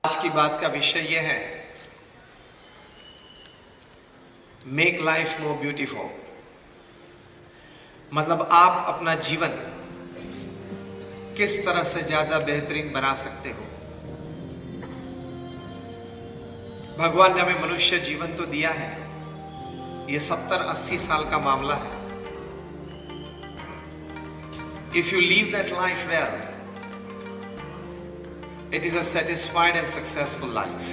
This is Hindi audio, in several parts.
आज की बात का विषय यह है, मेक लाइफ मोर ब्यूटीफुल। मतलब आप अपना जीवन किस तरह से ज्यादा बेहतरीन बना सकते हो। भगवान ने हमें मनुष्य जीवन तो दिया है, ये 70-80 साल का मामला है। If you leave that life well, it is a satisfied and successful life.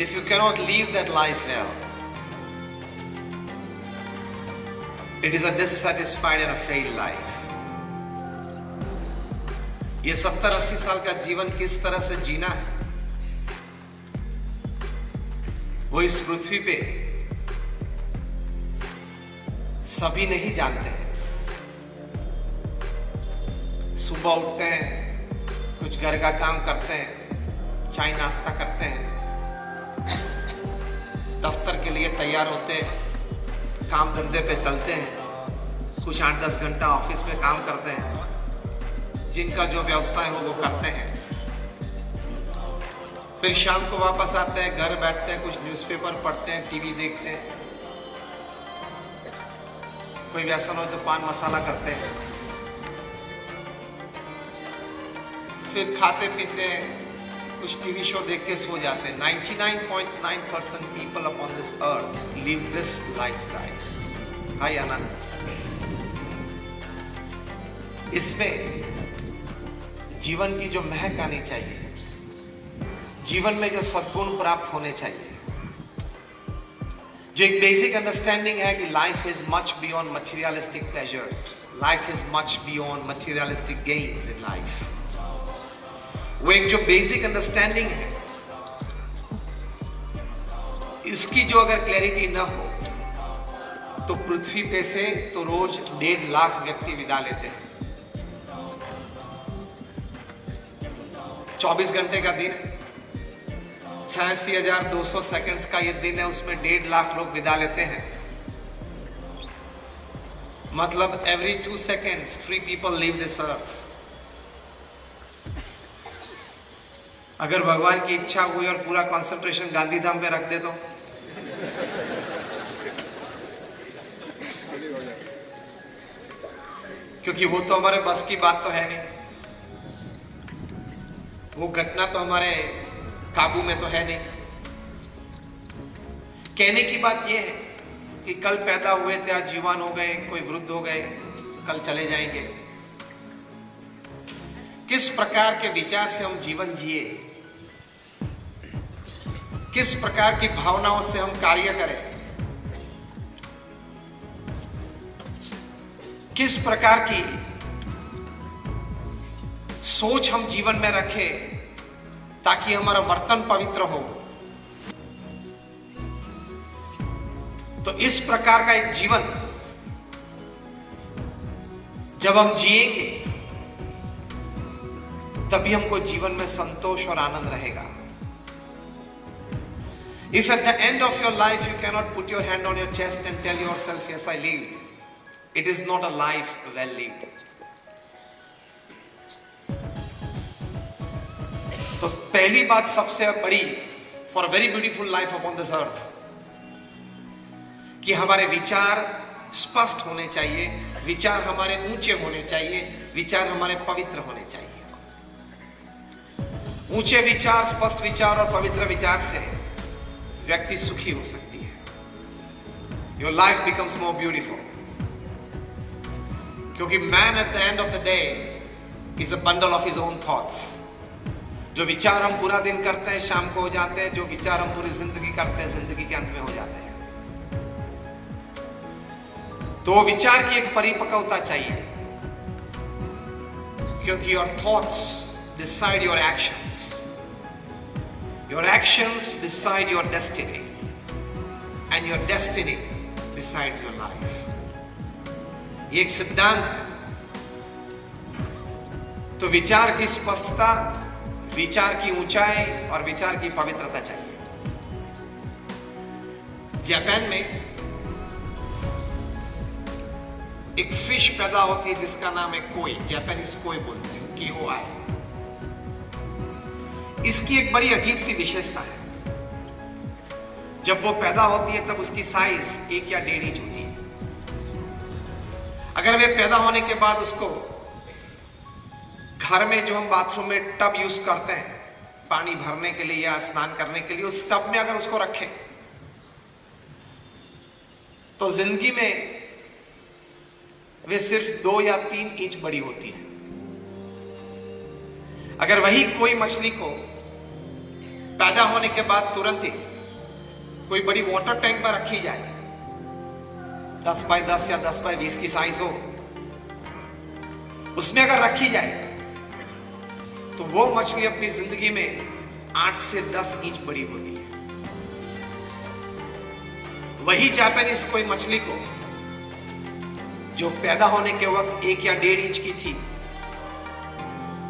If you cannot live that life well, it is a dissatisfied and a failed life. ये 70-80 साल का जीवन किस तरह से जीना है, वो इस पृथ्वी पे सभी नहीं जानते हैं। सुबह उठते हैं, कुछ घर का काम करते हैं, चाय नाश्ता करते हैं, दफ्तर के लिए तैयार होते हैं, काम धंधे पे चलते हैं, कुछ 8-10 घंटा ऑफिस में काम करते हैं, जिनका जो व्यवसाय हो वो करते हैं। फिर शाम को वापस आते हैं, घर बैठते हैं, कुछ न्यूज़पेपर पढ़ते हैं, टीवी देखते हैं, कोई व्यसन हो तो पान मसाला करते हैं, फिर खाते पीते हैं, कुछ टीवी शो देख के सो जाते हैं। 99.9% people upon this earth live this lifestyle. Hi Anand, इसमें जीवन की जो महक आनी चाहिए, जीवन में जो सद्गुण प्राप्त होने चाहिए, जो एक बेसिक अंडरस्टैंडिंग है कि life is much beyond materialistic pleasures, life is much beyond materialistic gains in life. वो एक जो बेसिक अंडरस्टैंडिंग है, इसकी जो अगर क्लैरिटी ना हो तो पृथ्वी पे से तो रोज 1.5 लाख व्यक्ति विदा लेते हैं। 24 घंटे का दिन, 86,200 सेकंड्स का ये दिन है, उसमें 1.5 लाख लोग विदा लेते हैं। मतलब every 2 seconds 3 people leave this earth। अगर भगवान की इच्छा हुई और पूरा कंसंट्रेशन गांधी धाम पे रख दे तो क्योंकि वो तो हमारे बस की बात तो है नहीं, वो घटना तो हमारे काबू में तो है नहीं। कहने की बात यह है कि कल पैदा हुए थे, आज जवान हो गए, कोई वृद्ध हो गए, कल चले जाएंगे। किस प्रकार के विचार से हम जीवन जिए, किस प्रकार की भावनाओं से हम कार्य करें, किस प्रकार की सोच हम जीवन में रखें ताकि हमारा वर्तन पवित्र हो। तो इस प्रकार का एक जीवन जब हम जिएंगे तभी हमको जीवन में संतोष और आनंद रहेगा। If at the end of your life you cannot put your hand on your chest and tell yourself, yes, I lived, it is not a life well lived. तो पहली बात सबसे बड़ी for a very beautiful life upon this earth, कि हमारे विचार स्पष्ट होने चाहिए, विचार हमारे ऊंचे होने चाहिए, विचार हमारे पवित्र होने चाहिए। ऊंचे विचार, स्पष्ट विचार और पवित्र विचार से व्यक्ति सुखी हो सकती है। Your life becomes more beautiful, क्योंकि man at the end of the day is a bundle of his own thoughts। जो विचार हम पूरा दिन करते हैं शाम को हो जाते हैं, जो विचार हम पूरी जिंदगी करते हैं जिंदगी के अंत में हो जाते हैं। तो विचार की एक परिपक्वता चाहिए, क्योंकि your thoughts decide your actions, your actions decide your destiny, and your destiny decides your life। ये एक सिद्धांत है। तो विचार की स्पष्टता, विचार की ऊंचाई और विचार की पवित्रता चाहिए। जापान में एक फिश पैदा होती है जिसका नाम है कोई, जापानीज कोई बोलते हैं, KOI। इसकी एक बड़ी अजीब सी विशेषता है। जब वो पैदा होती है तब उसकी साइज 1 या 1.5 इंच होती है। अगर वे पैदा होने के बाद उसको घर में जो हम बाथरूम में टब यूज करते हैं पानी भरने के लिए या स्नान करने के लिए, उस टब में अगर उसको रखें तो जिंदगी में वे सिर्फ 2 या 3 इंच बड़ी होती है। अगर वही कोई मछली को पैदा होने के बाद तुरंत ही कोई बड़ी वाटर टैंक पर रखी जाए, 10 बाय 10 या 10 बाय 20 की साइज हो, उसमें अगर रखी जाए तो वो मछली अपनी जिंदगी में 8 से 10 इंच बड़ी होती है। वही जापानीज कोई मछली को जो पैदा होने के वक्त 1 या 1.5 इंच की थी,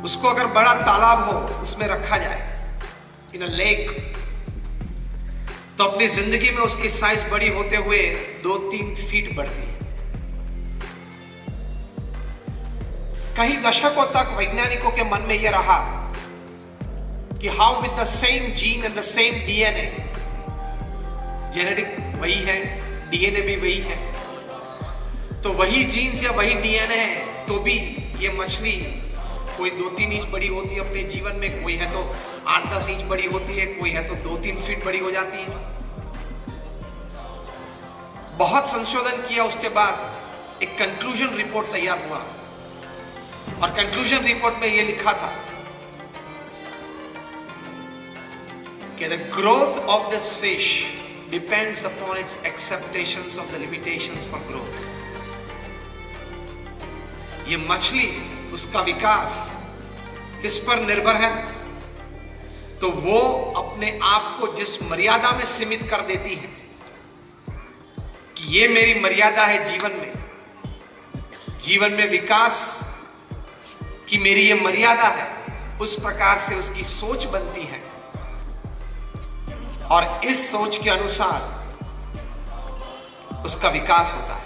उसको अगर बड़ा तालाब हो उसमें रखा जाए, इन अ लेक, तो अपनी जिंदगी में उसकी साइज बड़ी होते हुए 2-3 फीट बढ़ती है। कई दशकों तक वैज्ञानिकों के मन में यह रहा कि how with the same gene and the same DNA, genetic वही है, डीएनए भी वही है, तो वही जीन्स या वही डीएनए है तो भी ये मछली कोई 2-3 इंच बड़ी होती है अपने जीवन में, कोई है तो 8-10 इंच बड़ी होती है, कोई है तो 2-3 फीट बड़ी हो जाती है। बहुत संशोधन किया उसके बाद एक कंक्लूजन रिपोर्ट तैयार हुआ और कंक्लूजन रिपोर्ट में यह लिखा था कि the growth of this fish depends upon its acceptations of the limitations for growth. ये मछली, उसका विकास किस पर निर्भर है? तो वो अपने आप को जिस मर्यादा में सीमित कर देती है कि ये मेरी मर्यादा है जीवन में विकास की मेरी ये मर्यादा है, उस प्रकार से उसकी सोच बनती है और इस सोच के अनुसार उसका विकास होता है।